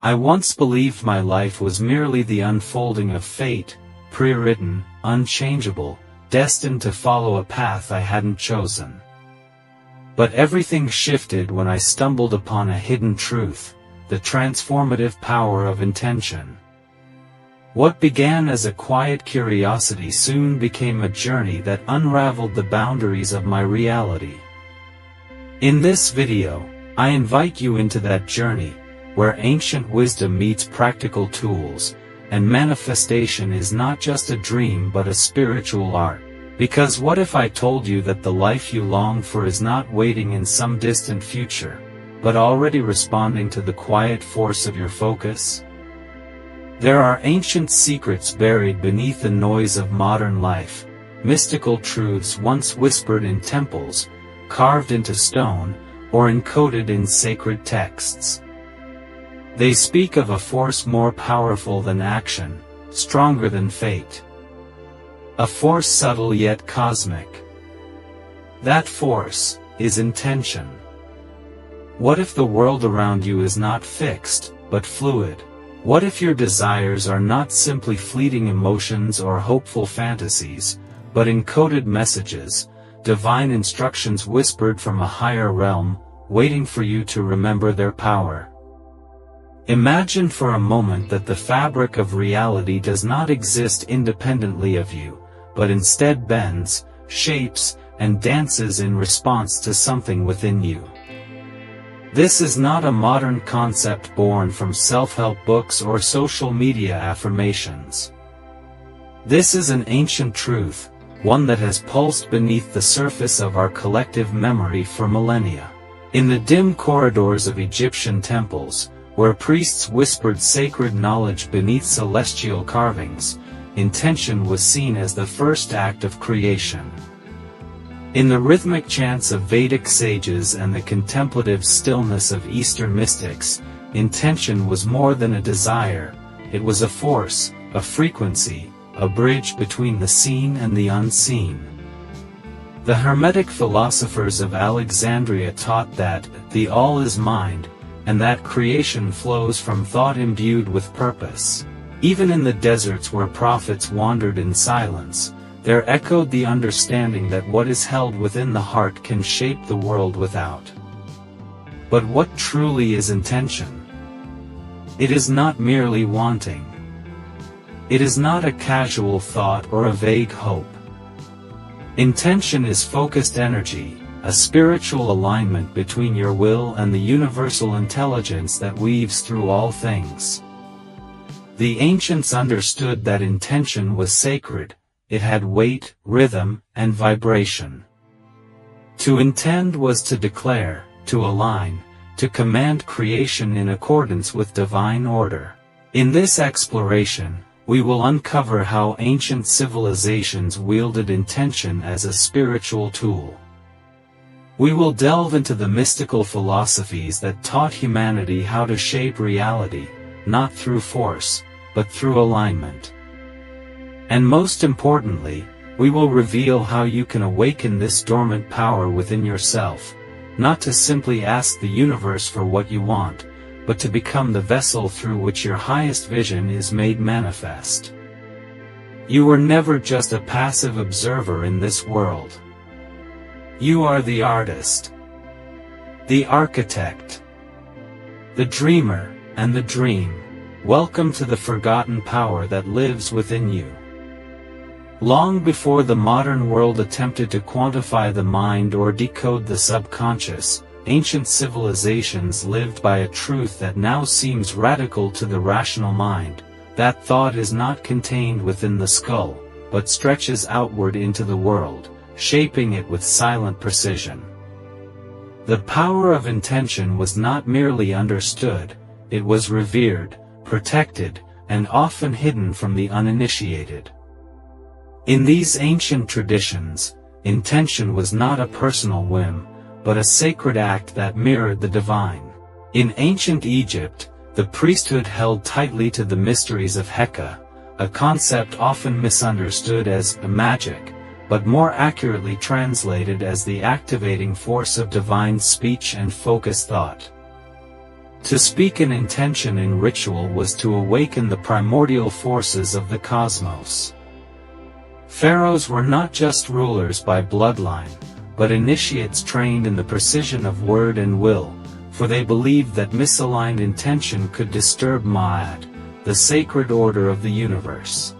I once believed my life was merely the unfolding of fate, pre-written, unchangeable, destined to follow a path I hadn't chosen. But everything shifted when I stumbled upon a hidden truth, the transformative power of intention. What began as a quiet curiosity soon became a journey that unraveled the boundaries of my reality. In this video, I invite you into that journey, where ancient wisdom meets practical tools, and manifestation is not just a dream but a spiritual art. Because what if I told you that the life you long for is not waiting in some distant future, but already responding to the quiet force of your focus? There are ancient secrets buried beneath the noise of modern life, mystical truths once whispered in temples, carved into stone, or encoded in sacred texts. They speak of a force more powerful than action, stronger than fate. A force subtle yet cosmic. That force is intention. What if the world around you is not fixed, but fluid? What if your desires are not simply fleeting emotions or hopeful fantasies, but encoded messages, divine instructions whispered from a higher realm, waiting for you to remember their power? Imagine for a moment that the fabric of reality does not exist independently of you, but instead bends, shapes, and dances in response to something within you. This is not a modern concept born from self-help books or social media affirmations. This is an ancient truth, one that has pulsed beneath the surface of our collective memory for millennia. In the dim corridors of Egyptian temples, where priests whispered sacred knowledge beneath celestial carvings, intention was seen as the first act of creation. In the rhythmic chants of Vedic sages and the contemplative stillness of Eastern mystics, intention was more than a desire, it was a force, a frequency, a bridge between the seen and the unseen. The Hermetic philosophers of Alexandria taught that the all is mind, and that creation flows from thought imbued with purpose. Even in the deserts where prophets wandered in silence, there echoed the understanding that what is held within the heart can shape the world without. But what truly is intention? It is not merely wanting. It is not a casual thought or a vague hope. Intention is focused energy, a spiritual alignment between your will and the universal intelligence that weaves through all things. The ancients understood that intention was sacred, it had weight, rhythm, and vibration. To intend was to declare, to align, to command creation in accordance with divine order. In this exploration, we will uncover how ancient civilizations wielded intention as a spiritual tool. We will delve into the mystical philosophies that taught humanity how to shape reality, not through force, but through alignment. And most importantly, we will reveal how you can awaken this dormant power within yourself, not to simply ask the universe for what you want, but to become the vessel through which your highest vision is made manifest. You were never just a passive observer in this world. You are the artist, the architect, the dreamer, and the dream. Welcome to the forgotten power that lives within you. Long before the modern world attempted to quantify the mind or decode the subconscious, ancient civilizations lived by a truth that now seems radical to the rational mind, that thought is not contained within the skull, but stretches outward into the world, shaping it with silent precision. The power of intention was not merely understood, it was revered, protected, and often hidden from the uninitiated. In these ancient traditions, intention was not a personal whim, but a sacred act that mirrored the divine. In ancient Egypt, the priesthood held tightly to the mysteries of Heka, a concept often misunderstood as magic, but more accurately translated as the activating force of divine speech and focused thought. To speak an intention in ritual was to awaken the primordial forces of the cosmos. Pharaohs were not just rulers by bloodline, but initiates trained in the precision of word and will, for they believed that misaligned intention could disturb Ma'at, the sacred order of the universe.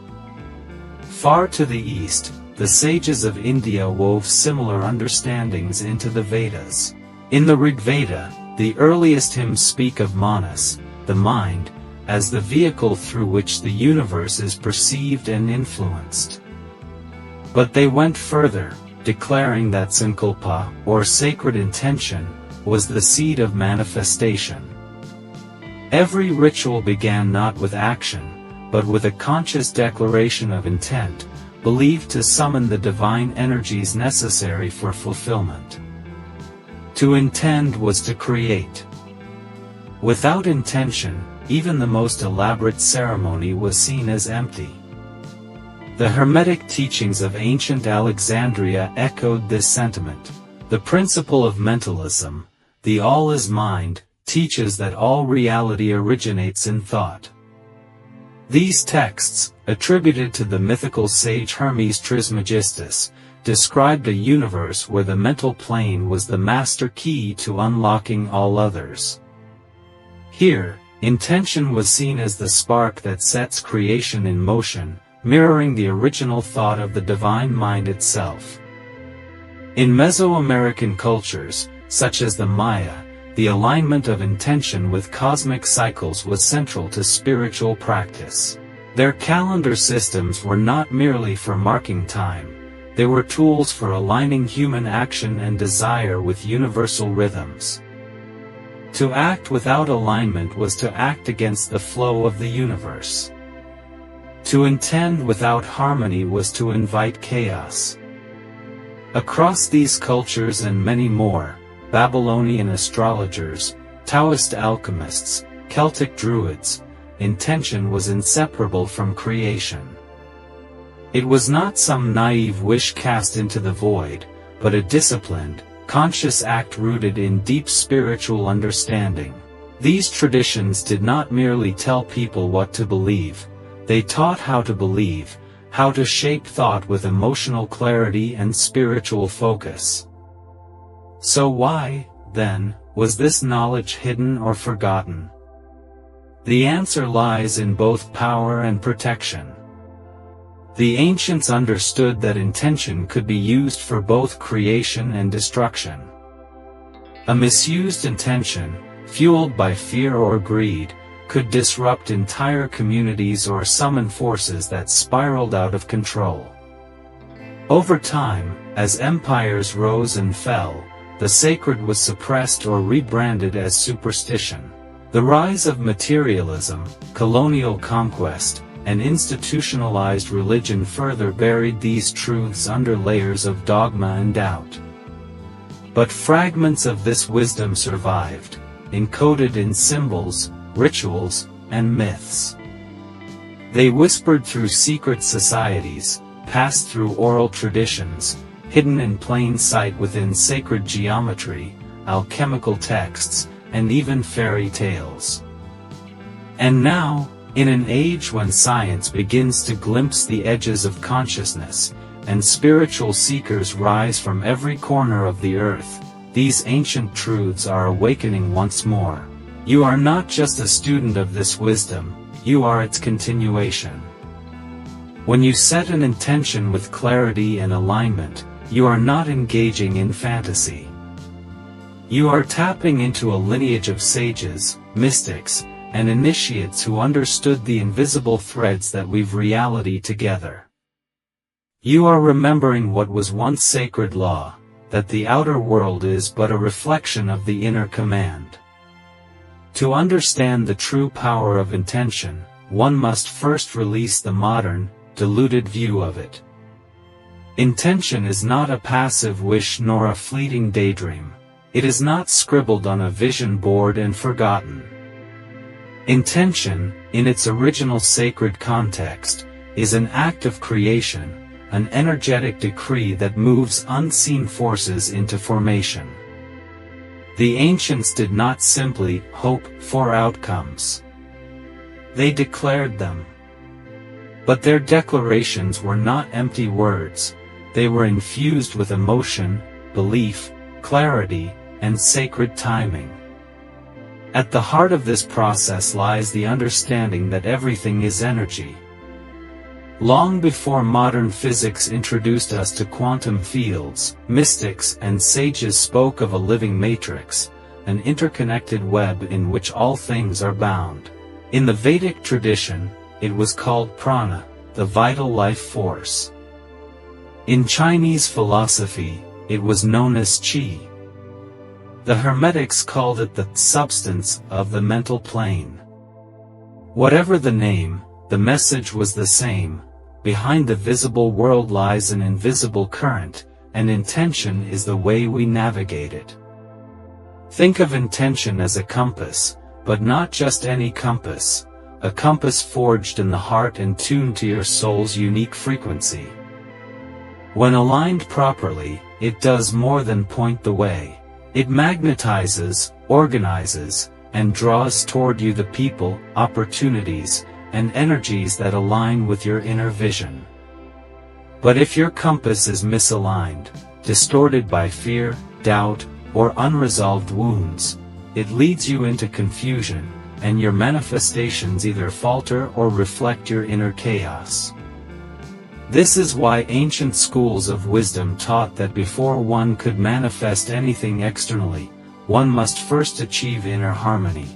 Far to the east, the sages of India wove similar understandings into the Vedas. In the Rig Veda, the earliest hymns speak of Manas, the mind, as the vehicle through which the universe is perceived and influenced. But they went further, declaring that sankalpa, or sacred intention, was the seed of manifestation. Every ritual began not with action, but with a conscious declaration of intent, believed to summon the divine energies necessary for fulfillment. To intend was to create. Without intention, even the most elaborate ceremony was seen as empty. The Hermetic teachings of ancient Alexandria echoed this sentiment. The principle of mentalism, the all is mind, teaches that all reality originates in thought. These texts, attributed to the mythical sage Hermes Trismegistus, described a universe where the mental plane was the master key to unlocking all others. Here, intention was seen as the spark that sets creation in motion, mirroring the original thought of the divine mind itself. In Mesoamerican cultures, such as the Maya, the alignment of intention with cosmic cycles was central to spiritual practice. Their calendar systems were not merely for marking time, they were tools for aligning human action and desire with universal rhythms. To act without alignment was to act against the flow of the universe. To intend without harmony was to invite chaos. Across these cultures and many more, Babylonian astrologers, Taoist alchemists, Celtic druids, intention was inseparable from creation. It was not some naive wish cast into the void, but a disciplined, conscious act rooted in deep spiritual understanding. These traditions did not merely tell people what to believe, they taught how to believe, how to shape thought with emotional clarity and spiritual focus. So why, then, was this knowledge hidden or forgotten? The answer lies in both power and protection. The ancients understood that intention could be used for both creation and destruction. A misused intention, fueled by fear or greed, could disrupt entire communities or summon forces that spiraled out of control. Over time, as empires rose and fell, the sacred was suppressed or rebranded as superstition. The rise of materialism, colonial conquest, and institutionalized religion further buried these truths under layers of dogma and doubt. But fragments of this wisdom survived, encoded in symbols, rituals, and myths. They whispered through secret societies, passed through oral traditions, hidden in plain sight within sacred geometry, alchemical texts, and even fairy tales. And now, in an age when science begins to glimpse the edges of consciousness, and spiritual seekers rise from every corner of the earth, these ancient truths are awakening once more. You are not just a student of this wisdom, you are its continuation. When you set an intention with clarity and alignment, you are not engaging in fantasy. You are tapping into a lineage of sages, mystics, and initiates who understood the invisible threads that weave reality together. You are remembering what was once sacred law, that the outer world is but a reflection of the inner command. To understand the true power of intention, one must first release the modern, diluted view of it. Intention is not a passive wish nor a fleeting daydream. It is not scribbled on a vision board and forgotten. Intention, in its original sacred context, is an act of creation, an energetic decree that moves unseen forces into formation. The ancients did not simply hope for outcomes. They declared them. But their declarations were not empty words, they were infused with emotion, belief, clarity, and sacred timing. At the heart of this process lies the understanding that everything is energy. Long before modern physics introduced us to quantum fields, mystics and sages spoke of a living matrix, an interconnected web in which all things are bound. In the Vedic tradition, it was called prana, the vital life force. In Chinese philosophy, it was known as qi. The Hermetics called it the substance of the mental plane. Whatever the name, the message was the same. Behind the visible world lies an invisible current, and intention is the way we navigate it. Think of intention as a compass, but not just any compass, a compass forged in the heart and tuned to your soul's unique frequency. When aligned properly, it does more than point the way. It magnetizes, organizes, and draws toward you the people, opportunities, and energies that align with your inner vision. But if your compass is misaligned, distorted by fear, doubt, or unresolved wounds, it leads you into confusion, and your manifestations either falter or reflect your inner chaos. This is why ancient schools of wisdom taught that before one could manifest anything externally, one must first achieve inner harmony.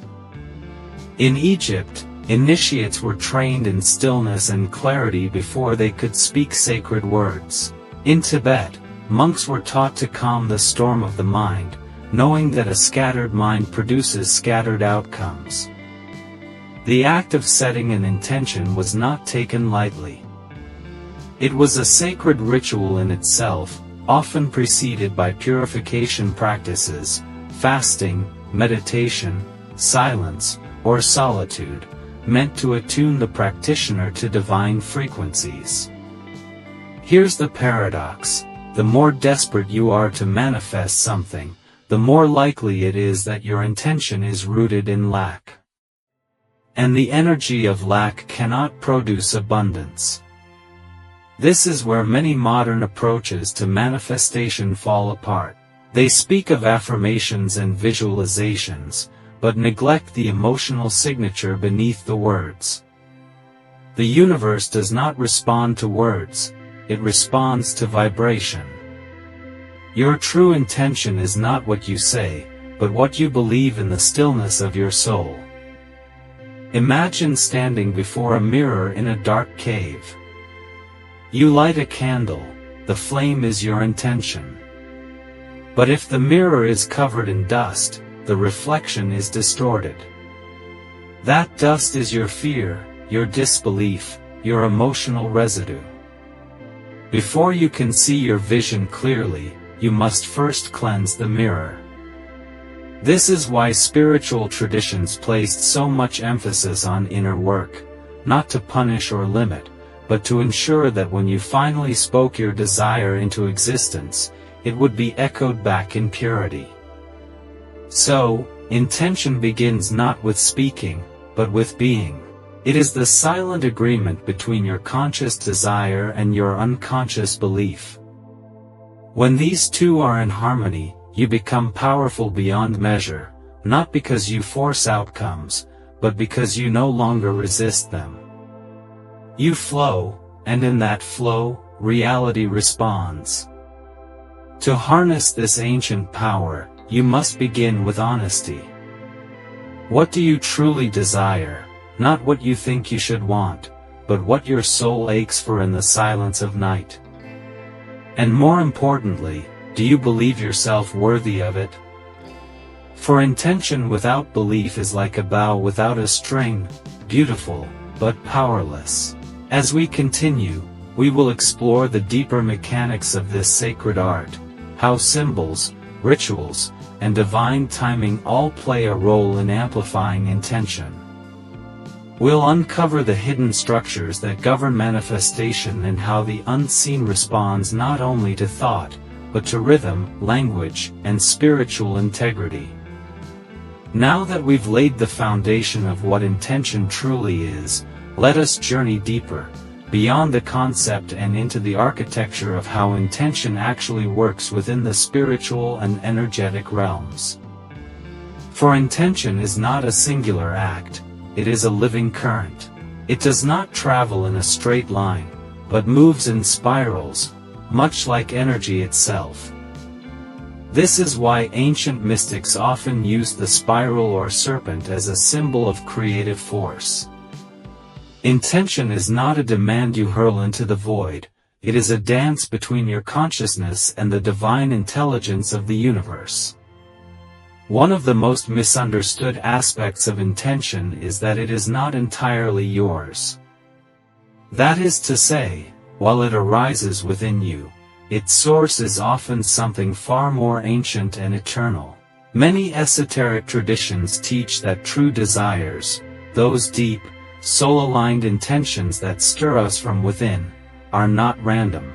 In Egypt, initiates were trained in stillness and clarity before they could speak sacred words. In Tibet, monks were taught to calm the storm of the mind, knowing that a scattered mind produces scattered outcomes. The act of setting an intention was not taken lightly. It was a sacred ritual in itself, often preceded by purification practices, fasting, meditation, silence, or solitude, meant to attune the practitioner to divine frequencies. Here's the paradox: the more desperate you are to manifest something, the more likely it is that your intention is rooted in lack. And the energy of lack cannot produce abundance. This is where many modern approaches to manifestation fall apart. They speak of affirmations and visualizations, but neglect the emotional signature beneath the words. The universe does not respond to words, it responds to vibration. Your true intention is not what you say, but what you believe in the stillness of your soul. Imagine standing before a mirror in a dark cave. You light a candle, the flame is your intention. But if the mirror is covered in dust, the reflection is distorted. That dust is your fear, your disbelief, your emotional residue. Before you can see your vision clearly, you must first cleanse the mirror. This is why spiritual traditions placed so much emphasis on inner work, not to punish or limit, but to ensure that when you finally spoke your desire into existence, it would be echoed back in purity. So, intention begins not with speaking, but with being. It is the silent agreement between your conscious desire and your unconscious belief. When these two are in harmony, you become powerful beyond measure, not because you force outcomes, but because you no longer resist them. You flow, and in that flow, reality responds. To harness this ancient power, you must begin with honesty. What do you truly desire? Not what you think you should want, but what your soul aches for in the silence of night. And more importantly, do you believe yourself worthy of it? For intention without belief is like a bow without a string, beautiful, but powerless. As we continue, we will explore the deeper mechanics of this sacred art, how symbols, rituals, and divine timing all play a role in amplifying intention. We'll uncover the hidden structures that govern manifestation and how the unseen responds not only to thought, but to rhythm, language, and spiritual integrity. Now that we've laid the foundation of what intention truly is, let us journey deeper, beyond the concept and into the architecture of how intention actually works within the spiritual and energetic realms. For intention is not a singular act, it is a living current. It does not travel in a straight line, but moves in spirals, much like energy itself. This is why ancient mystics often used the spiral or serpent as a symbol of creative force. Intention is not a demand you hurl into the void, it is a dance between your consciousness and the divine intelligence of the universe. One of the most misunderstood aspects of intention is that it is not entirely yours. That is to say, while it arises within you, its source is often something far more ancient and eternal. Many esoteric traditions teach that true desires, those deep, soul-aligned intentions that stir us from within, are not random.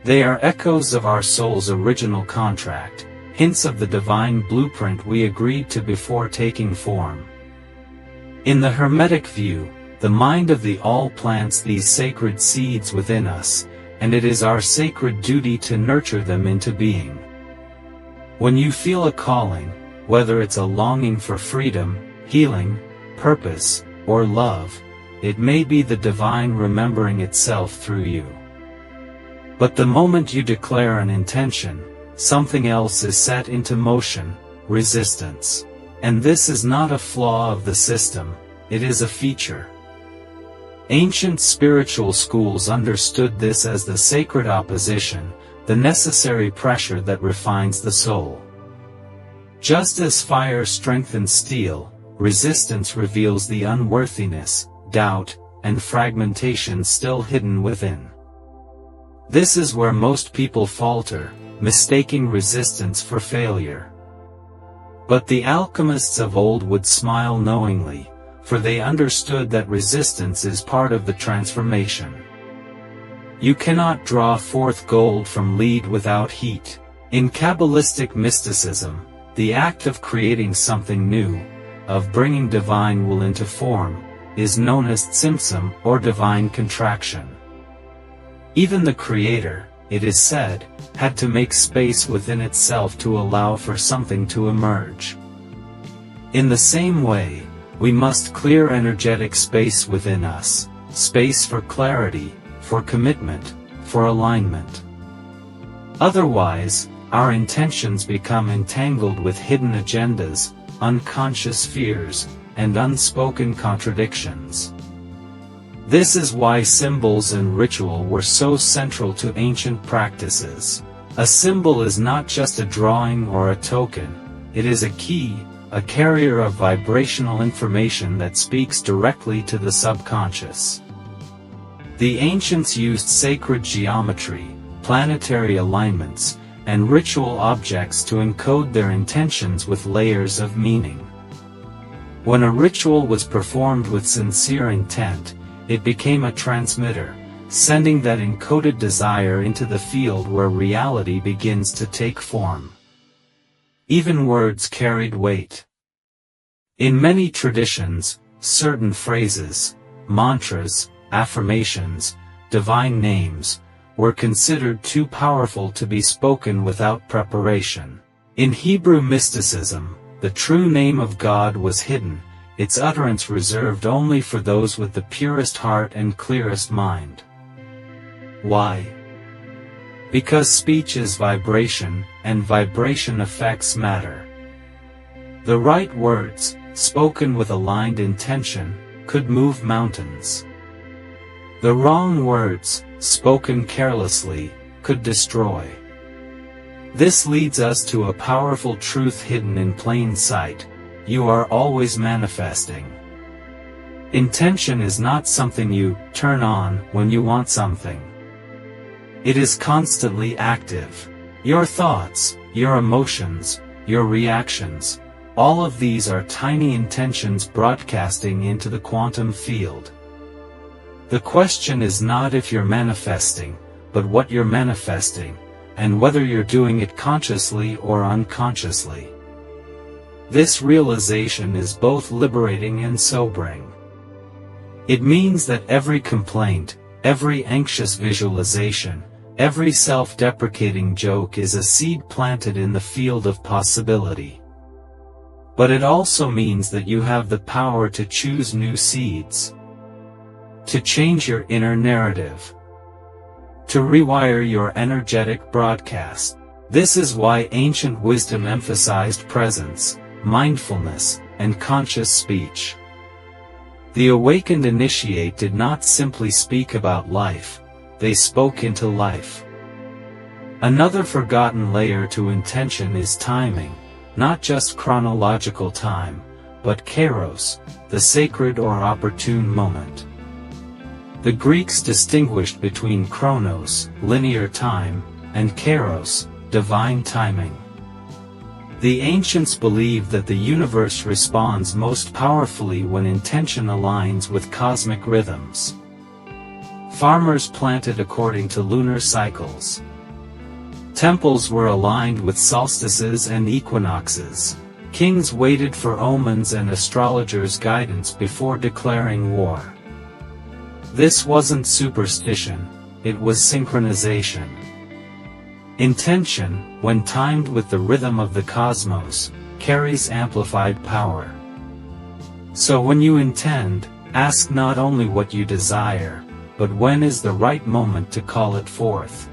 They are echoes of our soul's original contract, hints of the divine blueprint we agreed to before taking form. In the Hermetic view, the mind of the All plants these sacred seeds within us, and it is our sacred duty to nurture them into being. When you feel a calling, whether it's a longing for freedom, healing, purpose, or love, it may be the divine remembering itself through you. But the moment you declare an intention, something else is set into motion, resistance. And this is not a flaw of the system, it is a feature. Ancient spiritual schools understood this as the sacred opposition, the necessary pressure that refines the soul. Just as fire strengthens steel, resistance reveals the unworthiness, doubt, and fragmentation still hidden within. This is where most people falter, mistaking resistance for failure. But the alchemists of old would smile knowingly, for they understood that resistance is part of the transformation. You cannot draw forth gold from lead without heat. In Kabbalistic mysticism, the act of creating something new, of bringing divine will into form, is known as tzimtzum or divine contraction. Even the Creator, it is said, had to make space within itself to allow for something to emerge. In the same way, we must clear energetic space within us, space for clarity, for commitment, for alignment. Otherwise, our intentions become entangled with hidden agendas, unconscious fears, and unspoken contradictions. This is why symbols and ritual were so central to ancient practices. A symbol is not just a drawing or a token, it is a key, a carrier of vibrational information that speaks directly to the subconscious. The ancients used sacred geometry, planetary alignments, and ritual objects to encode their intentions with layers of meaning. When a ritual was performed with sincere intent, it became a transmitter, sending that encoded desire into the field where reality begins to take form. Even words carried weight. In many traditions, certain phrases, mantras, affirmations, divine names, were considered too powerful to be spoken without preparation. In Hebrew mysticism, the true name of God was hidden, its utterance reserved only for those with the purest heart and clearest mind. Why? Because speech is vibration, and vibration affects matter. The right words, spoken with aligned intention, could move mountains. The wrong words, spoken carelessly, could destroy. This leads us to a powerful truth hidden in plain sight: you are always manifesting. Intention is not something you turn on when you want something. It is constantly active. Your thoughts, your emotions, your reactions, all of these are tiny intentions broadcasting into the quantum field. The question is not if you're manifesting, but what you're manifesting, and whether you're doing it consciously or unconsciously. This realization is both liberating and sobering. It means that every complaint, every anxious visualization, every self-deprecating joke is a seed planted in the field of possibility. But it also means that you have the power to choose new seeds, to change your inner narrative, to rewire your energetic broadcast. This is why ancient wisdom emphasized presence, mindfulness, and conscious speech. The awakened initiate did not simply speak about life, they spoke into life. Another forgotten layer to intention is timing, not just chronological time, but kairos, the sacred or opportune moment. The Greeks distinguished between chronos, linear time, and kairos, divine timing. The ancients believed that the universe responds most powerfully when intention aligns with cosmic rhythms. Farmers planted according to lunar cycles. Temples were aligned with solstices and equinoxes. Kings waited for omens and astrologers' guidance before declaring war. This wasn't superstition, it was synchronization. Intention, when timed with the rhythm of the cosmos, carries amplified power. So when you intend, ask not only what you desire, but when is the right moment to call it forth.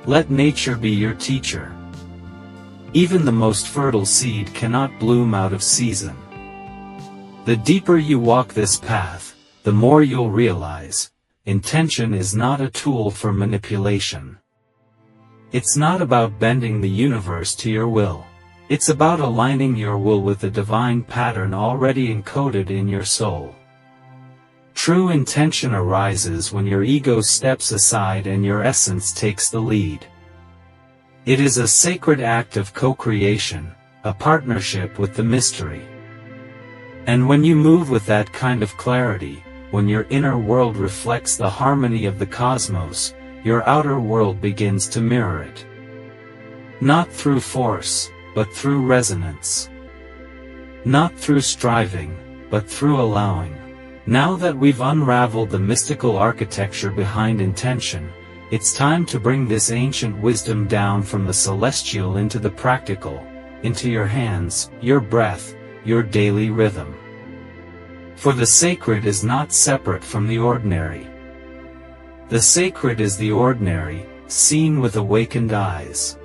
Let nature be your teacher. Even the most fertile seed cannot bloom out of season. The deeper you walk this path, the more you'll realize, intention is not a tool for manipulation. It's not about bending the universe to your will. It's about aligning your will with the divine pattern already encoded in your soul. True intention arises when your ego steps aside and your essence takes the lead. It is a sacred act of co-creation, a partnership with the mystery. And when you move with that kind of clarity, when your inner world reflects the harmony of the cosmos, your outer world begins to mirror it. Not through force, but through resonance. Not through striving, but through allowing. Now that we've unraveled the mystical architecture behind intention, it's time to bring this ancient wisdom down from the celestial into the practical, into your hands, your breath, your daily rhythm. For the sacred is not separate from the ordinary. The sacred is the ordinary, seen with awakened eyes.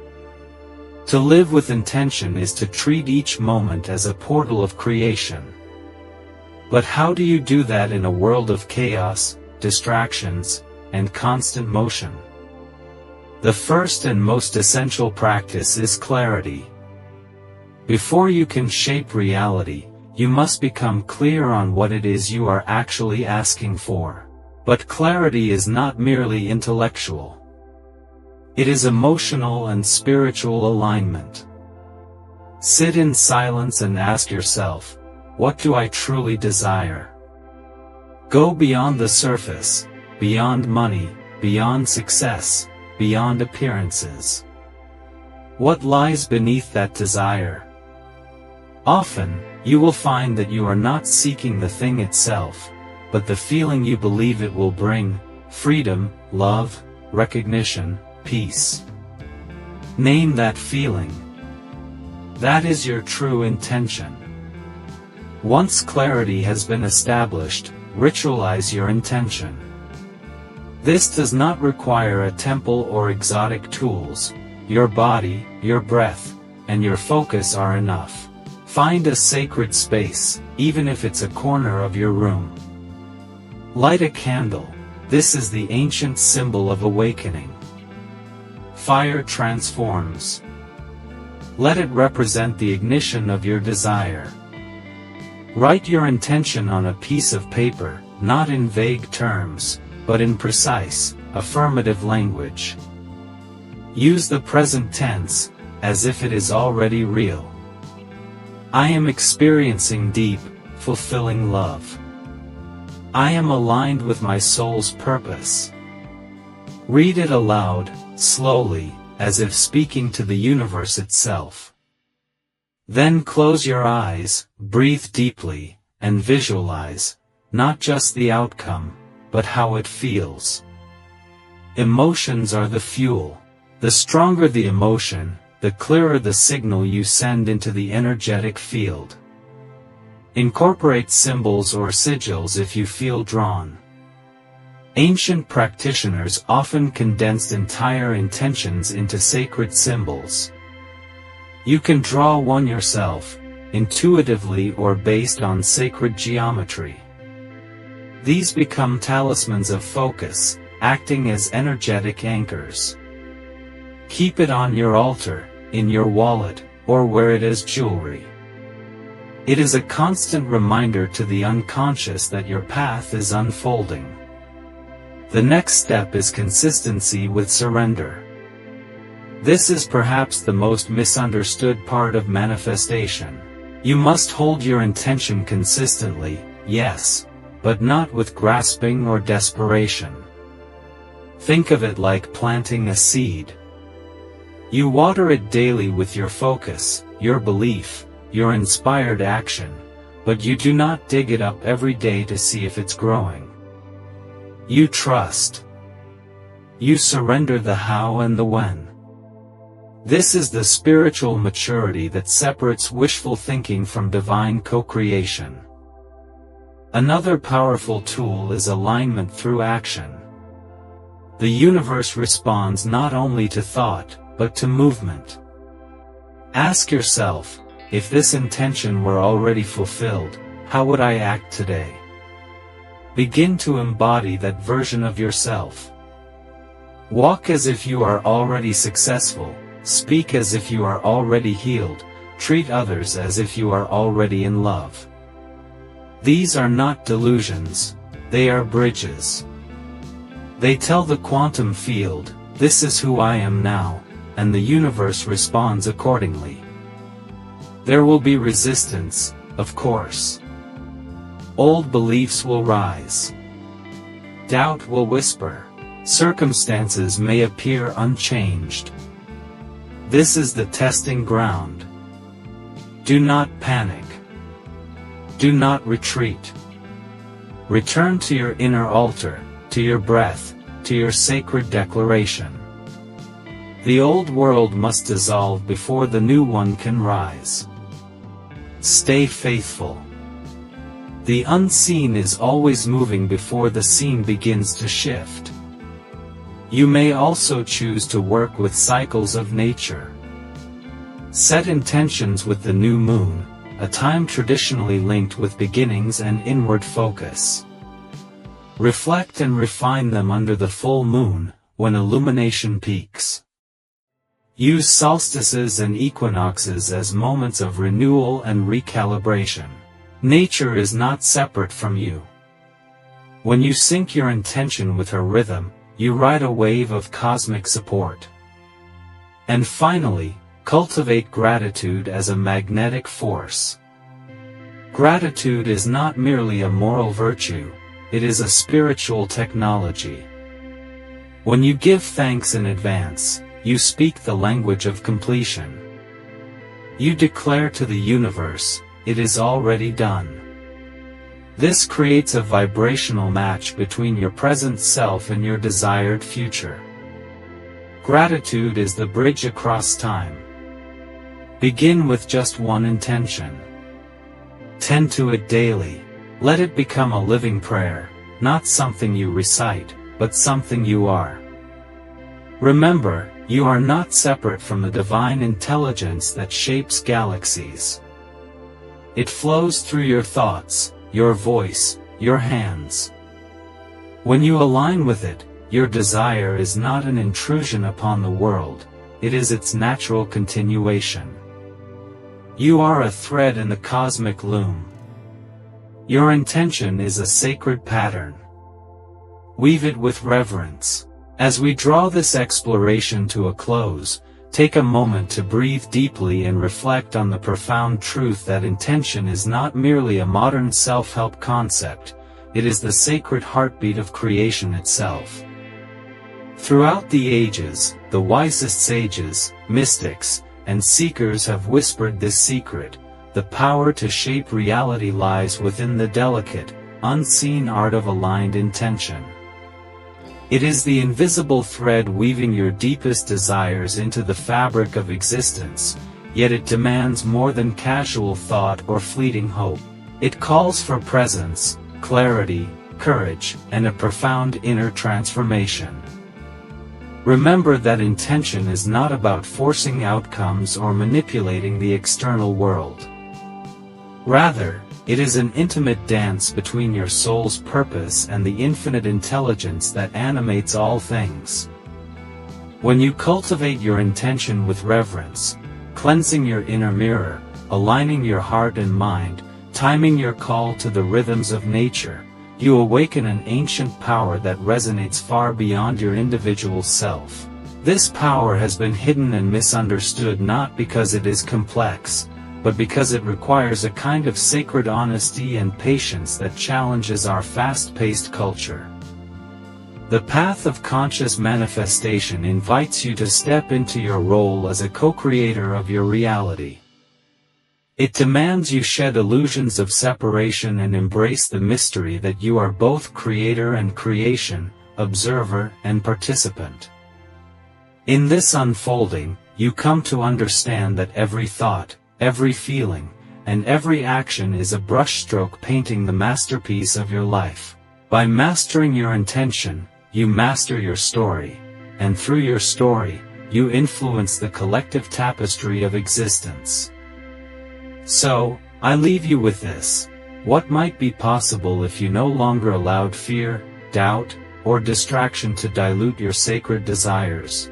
To live with intention is to treat each moment as a portal of creation. But how do you do that in a world of chaos, distractions, and constant motion? The first and most essential practice is clarity. Before you can shape reality, you must become clear on what it is you are actually asking for. But clarity is not merely intellectual. It is emotional and spiritual alignment. Sit in silence and ask yourself, what do I truly desire? Go beyond the surface, beyond money, beyond success, beyond appearances. What lies beneath that desire? Often, you will find that you are not seeking the thing itself, but the feeling you believe it will bring: freedom, love, recognition, peace. Name that feeling. That is your true intention. Once clarity has been established, ritualize your intention. This does not require a temple or exotic tools. Your body, your breath, and your focus are enough. Find a sacred space, even if it's a corner of your room. Light a candle. This is the ancient symbol of awakening. Fire transforms. Let it represent the ignition of your desire. Write your intention on a piece of paper, not in vague terms, but in precise, affirmative language. Use the present tense, as if it is already real. I am experiencing deep, fulfilling love. I am aligned with my soul's purpose. Read it aloud, slowly, as if speaking to the universe itself. Then close your eyes, breathe deeply, and visualize, not just the outcome, but how it feels. Emotions are the fuel. The stronger the emotion, the clearer the signal you send into the energetic field. Incorporate symbols or sigils if you feel drawn. Ancient practitioners often condensed entire intentions into sacred symbols. You can draw one yourself, intuitively or based on sacred geometry. These become talismans of focus, acting as energetic anchors. Keep it on your altar, in your wallet, or wear it as jewelry. It is a constant reminder to the unconscious that your path is unfolding. The next step is consistency with surrender. This is perhaps the most misunderstood part of manifestation. You must hold your intention consistently, yes, but not with grasping or desperation. Think of it like planting a seed. You water it daily with your focus, your belief, your inspired action, but you do not dig it up every day to see if it's growing. You trust. You surrender the how and the when. This is the spiritual maturity that separates wishful thinking from divine co-creation. Another powerful tool is alignment through action. The universe responds not only to thought, but to movement. Ask yourself, if this intention were already fulfilled, how would I act today? Begin to embody that version of yourself. Walk as if you are already successful, speak as if you are already healed, treat others as if you are already in love. These are not delusions, they are bridges. They tell the quantum field, this is who I am now, and the universe responds accordingly. There will be resistance, of course. Old beliefs will rise. Doubt will whisper. Circumstances may appear unchanged. This is the testing ground. Do not panic. Do not retreat. Return to your inner altar, to your breath, to your sacred declaration. The old world must dissolve before the new one can rise. Stay faithful. The unseen is always moving before the seen begins to shift. You may also choose to work with cycles of nature. Set intentions with the new moon, a time traditionally linked with beginnings and inward focus. Reflect and refine them under the full moon, when illumination peaks. Use solstices and equinoxes as moments of renewal and recalibration. Nature is not separate from you. When you sync your intention with her rhythm, you ride a wave of cosmic support. And finally, cultivate gratitude as a magnetic force. Gratitude is not merely a moral virtue, it is a spiritual technology. When you give thanks in advance, you speak the language of completion. You declare to the universe, it is already done. This creates a vibrational match between your present self and your desired future. Gratitude is the bridge across time. Begin with just one intention. Tend to it daily. Let it become a living prayer, not something you recite, but something you are. Remember, you are not separate from the divine intelligence that shapes galaxies. It flows through your thoughts, your voice, your hands. When you align with it, your desire is not an intrusion upon the world, it is its natural continuation. You are a thread in the cosmic loom. Your intention is a sacred pattern. Weave it with reverence. As we draw this exploration to a close, take a moment to breathe deeply and reflect on the profound truth that intention is not merely a modern self-help concept, it is the sacred heartbeat of creation itself. Throughout the ages, the wisest sages, mystics, and seekers have whispered this secret: the power to shape reality lies within the delicate, unseen art of aligned intention. It is the invisible thread weaving your deepest desires into the fabric of existence, yet it demands more than casual thought or fleeting hope. It calls for presence, clarity, courage, and a profound inner transformation. Remember that intention is not about forcing outcomes or manipulating the external world. Rather, it is an intimate dance between your soul's purpose and the infinite intelligence that animates all things. When you cultivate your intention with reverence, cleansing your inner mirror, aligning your heart and mind, timing your call to the rhythms of nature, you awaken an ancient power that resonates far beyond your individual self. This power has been hidden and misunderstood not because it is complex, but because it requires a kind of sacred honesty and patience that challenges our fast-paced culture. The path of conscious manifestation invites you to step into your role as a co-creator of your reality. It demands you shed illusions of separation and embrace the mystery that you are both creator and creation, observer and participant. In this unfolding, you come to understand that every thought, every feeling, and every action is a brushstroke painting the masterpiece of your life. By mastering your intention, you master your story, and through your story, you influence the collective tapestry of existence. So, I leave you with this: what might be possible if you no longer allowed fear, doubt, or distraction to dilute your sacred desires?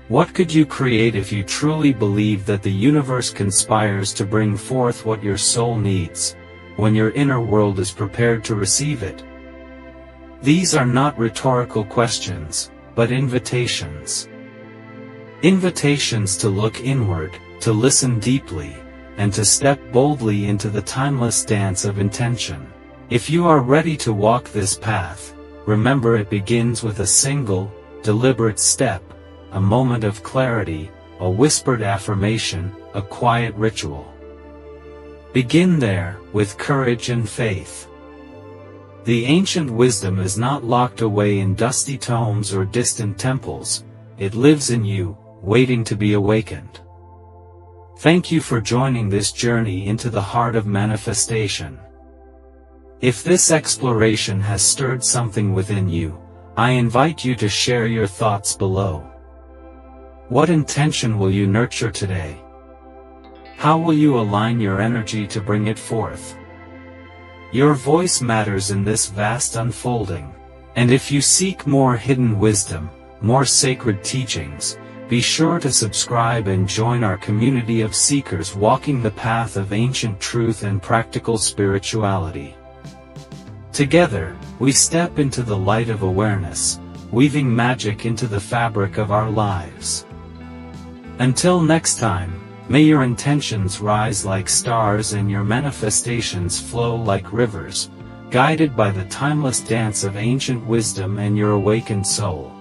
What could you create if you truly believed that the universe conspires to bring forth what your soul needs, when your inner world is prepared to receive it? These are not rhetorical questions, but invitations. Invitations to look inward, to listen deeply, and to step boldly into the timeless dance of intention. If you are ready to walk this path, remember it begins with a single, deliberate step, a moment of clarity, a whispered affirmation, a quiet ritual. Begin there, with courage and faith. The ancient wisdom is not locked away in dusty tomes or distant temples. It lives in you, waiting to be awakened. Thank you for joining this journey into the heart of manifestation. If this exploration has stirred something within you, I invite you to share your thoughts below. What intention will you nurture today? How will you align your energy to bring it forth? Your voice matters in this vast unfolding. And if you seek more hidden wisdom, more sacred teachings, be sure to subscribe and join our community of seekers walking the path of ancient truth and practical spirituality. Together, we step into the light of awareness, weaving magic into the fabric of our lives. Until next time, may your intentions rise like stars and your manifestations flow like rivers, guided by the timeless dance of ancient wisdom and your awakened soul.